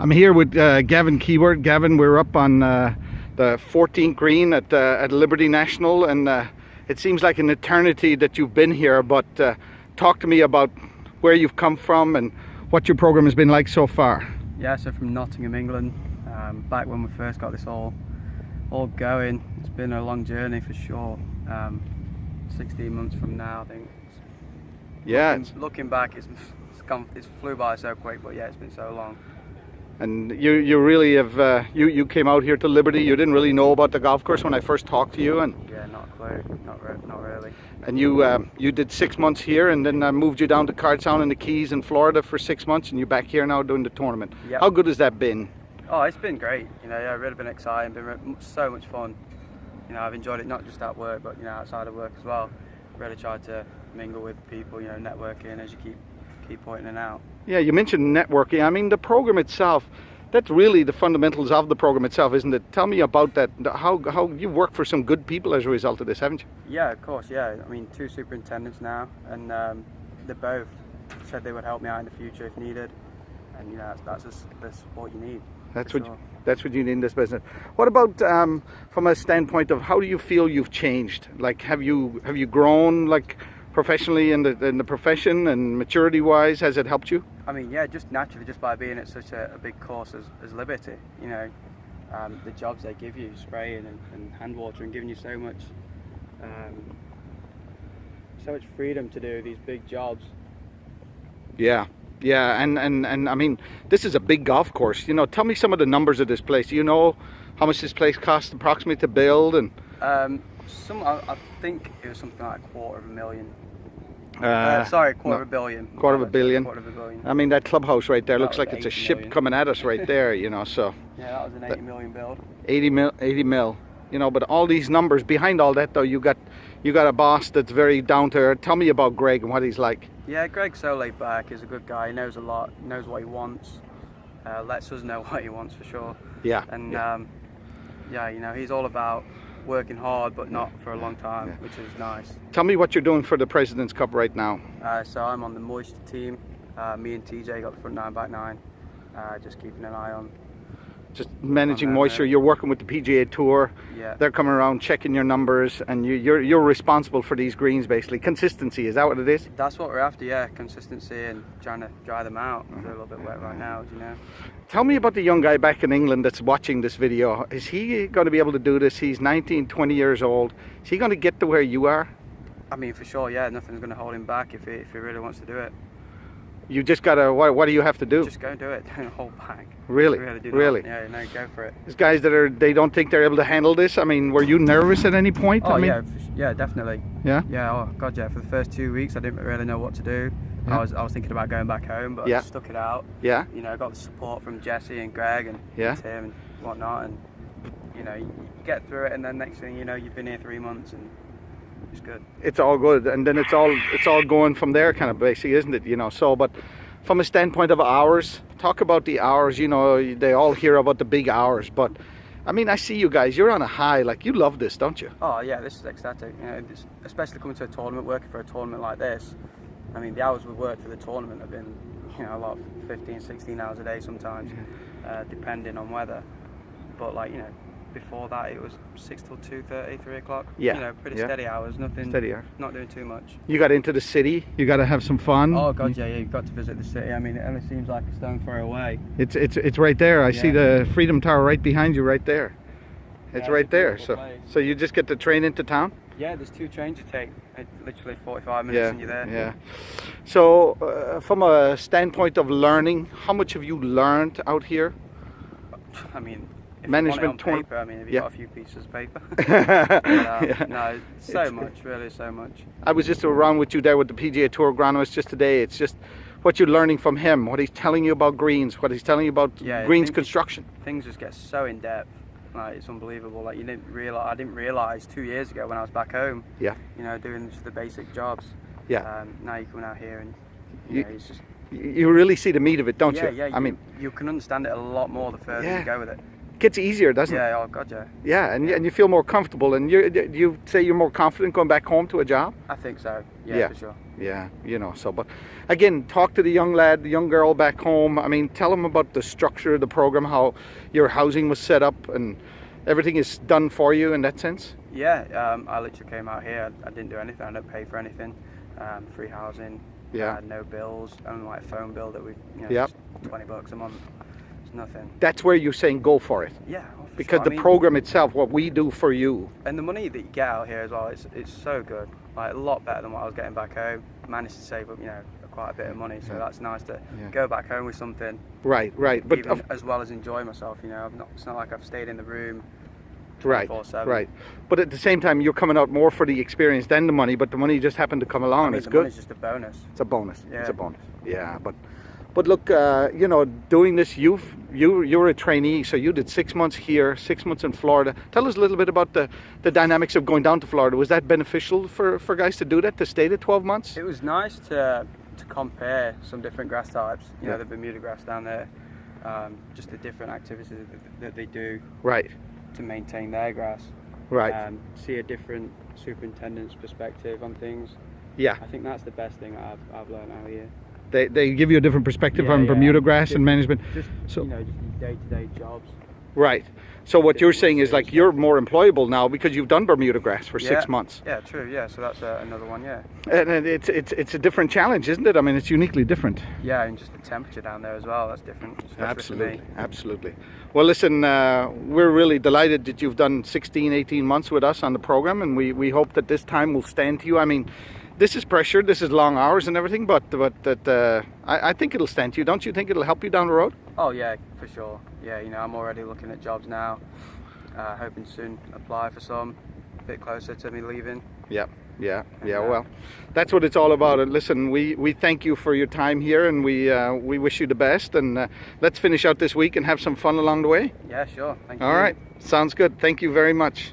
I'm here with Gavin Keyworth. Gavin, we're up on the 14th green at Liberty National, and it seems like an eternity that you've been here, but talk to me about where you've come from and what your program has been like so far. Yeah, so from Nottingham, England, back when we first got this all going. It's been a long journey for sure. 16 months from now, I think. Yeah. Looking back, it's flew by so quick, but yeah, it's been so long. And you really have, you came out here to Liberty, you didn't really know about the golf course when I first talked to you. And yeah, not a clue, not really. And you did 6 months here, and then I moved you down to Cardstown in the Keys in Florida for 6 months, and you're back here now doing the tournament. Yep. How good has that been? Oh, it's been great. Yeah, really been exciting, so much fun. I've enjoyed it not just at work, but outside of work as well. Really tried to mingle with people, networking as you keep pointing out. Yeah, you mentioned networking. I mean, the program itself, that's really the fundamentals of the program itself, isn't it? Tell me about that, how you work for some good people as a result of this, haven't you? Yeah, of course, yeah. I mean, 2 superintendents now, and they both said they would help me out in the future if needed, and that's just the support you need. That's what you need in this business. What about from a standpoint of how do you feel you've changed? Like, have you grown, like, professionally in the profession, and maturity wise, has it helped you? I mean, yeah, just naturally, just by being at such a big course as Liberty, the jobs they give you, spraying and hand watering, giving you so much freedom to do these big jobs. Yeah, and I mean, this is a big golf course. Tell me some of the numbers of this place. Do you know how much this place costs approximately to build? And I think it was something like $250,000. Sorry, $250 million. $250 million. I mean, that clubhouse right there looks like it's a ship million. coming at us right there, so. Yeah, that was an $80 million build. 80 mil, but all these numbers, behind all that though, you got a boss that's very down to earth. Tell me about Greg and what he's like. Yeah, Greg's so laid back. He's a good guy. He knows a lot, knows what he wants, lets us know what he wants for sure. Yeah. And he's all about working hard, but not for a long time, which is nice. Tell me what you're doing for the President's Cup right now. So I'm on the moisture team. Me and TJ got the front 9 back 9. Just keeping an eye on. Just managing moisture. You're working with the PGA Tour. Yeah. They're coming around checking your numbers, and you're responsible for these greens basically. Consistency, is that what it is? That's what we're after, yeah. Consistency and trying to dry them out. They're a little bit wet right now, as you know. Tell me about the young guy back in England that's watching this video. Is he going to be able to do this? He's 19, 20 years old. Is he going to get to where you are? I mean, for sure, yeah. Nothing's going to hold him back if he really wants to do it. You just gotta, what do you have to do? Just go and do it, don't hold back. Really? Really? Yeah, no, go for it. There's guys that they don't think they're able to handle this. I mean, were you nervous at any point? Oh, I mean, yeah, definitely. Yeah? Yeah, oh God, yeah. For the first 2 weeks, I didn't really know what to do. Yeah. I was thinking about going back home, but I just stuck it out. Yeah. I got the support from Jesse and Greg and Tim and whatnot, and you get through it, and then next thing you know, you've been here 3 months, and it's good. It's all good, and then it's all going from there, kind of basically, isn't it? So, but from a standpoint of hours, talk about the hours. They all hear about the big hours, but I mean, I see you guys, you're on a high. Like, you love this, don't you? Oh yeah, this is ecstatic. Especially coming to a tournament, working for a tournament like this. I mean, the hours we've worked for the tournament have been, a lot, 15, 16 hours a day sometimes, depending on weather. But before that it was 6 till 2:30, 3 o'clock. Yeah. Pretty steady hours. Nothing. Steady hours. Not doing too much. You got into the city. You got to have some fun. Oh God, yeah. You've got to visit the city. I mean, it only seems like a stone throw away. It's right there. I see the Freedom Tower right behind you, right there. It's right there. So you just get the train into town. Yeah, there's 2 trains you take. Literally 45 minutes and you're there. Yeah. So from a standpoint of learning, how much have you learned out here? I mean, management paper, I mean, if you've got a few pieces of paper. But, no, so much, really so much. I was just around with you there with the PGA Tour agronomist just today. It's just what you're learning from him, what he's telling you about greens, what he's telling you about greens construction. Things just get so in depth. Like, it's unbelievable. Like, I didn't realize 2 years ago when I was back home. Yeah. Doing just the basic jobs. Yeah. Now you come out here and it's just. You really see the meat of it, don't you? Yeah. I mean, you can understand it a lot more the further you go with it. gets easier, doesn't it? Yeah, oh god, yeah. Yeah, and you feel more comfortable, and you say you're more confident going back home to a job? I think so, yeah, for sure. Yeah, so, but again, talk to the young lad, the young girl back home. I mean, tell them about the structure of the program, how your housing was set up, and everything is done for you in that sense. Yeah, I literally came out here. I didn't do anything. I don't pay for anything. Free housing. Yeah. No bills. Only like a phone bill that we, Yep. just $20 a month. It's nothing. That's where you're saying go for it. Yeah. Because sure. the program itself, what we do for you. And the money that you get out here as well, it's so good. Like a lot better than what I was getting back home. Managed to save up, quite a bit of money. So that's nice to go back home with something. Right. But even as well as enjoy myself. It's not like I've stayed in the room. Right. But at the same time, you're coming out more for the experience than the money. But the money just happened to come along. I mean, it's the good. money's just a bonus. It's a bonus. Yeah. It's a bonus. Yeah. But look, doing this, you're a trainee, so you did 6 months here, 6 months in Florida. Tell us a little bit about the dynamics of going down to Florida. Was that beneficial for guys to do that, to stay there 12 months? It was nice to compare some different grass types. The Bermuda grass down there, just the different activities that they do. Right. To maintain their grass. Right. See a different superintendent's perspective on things. Yeah. I think that's the best thing I've learned out here. They give you a different perspective on Bermuda grass and management. Just day-to-day jobs. Right. So what you're saying is like you're more employable now because you've done Bermuda grass for 6 months. Yeah, true. Yeah, so that's another one. Yeah. And it's a different challenge, isn't it? I mean, it's uniquely different. Yeah, and just the temperature down there as well. That's different. Absolutely. Well, listen, we're really delighted that you've done 16, 18 months with us on the program, and we hope that this time will stand to you. I mean, this is pressure, this is long hours and everything, but I think it'll stand to you. Don't you think it'll help you down the road? Oh yeah, for sure. Yeah, I'm already looking at jobs now, hoping to soon apply for some, a bit closer to me leaving. Yeah. Well, that's what it's all about. And listen, we thank you for your time here, and we wish you the best. And let's finish out this week and have some fun along the way. Yeah, sure. Thank you. All right, sounds good. Thank you very much.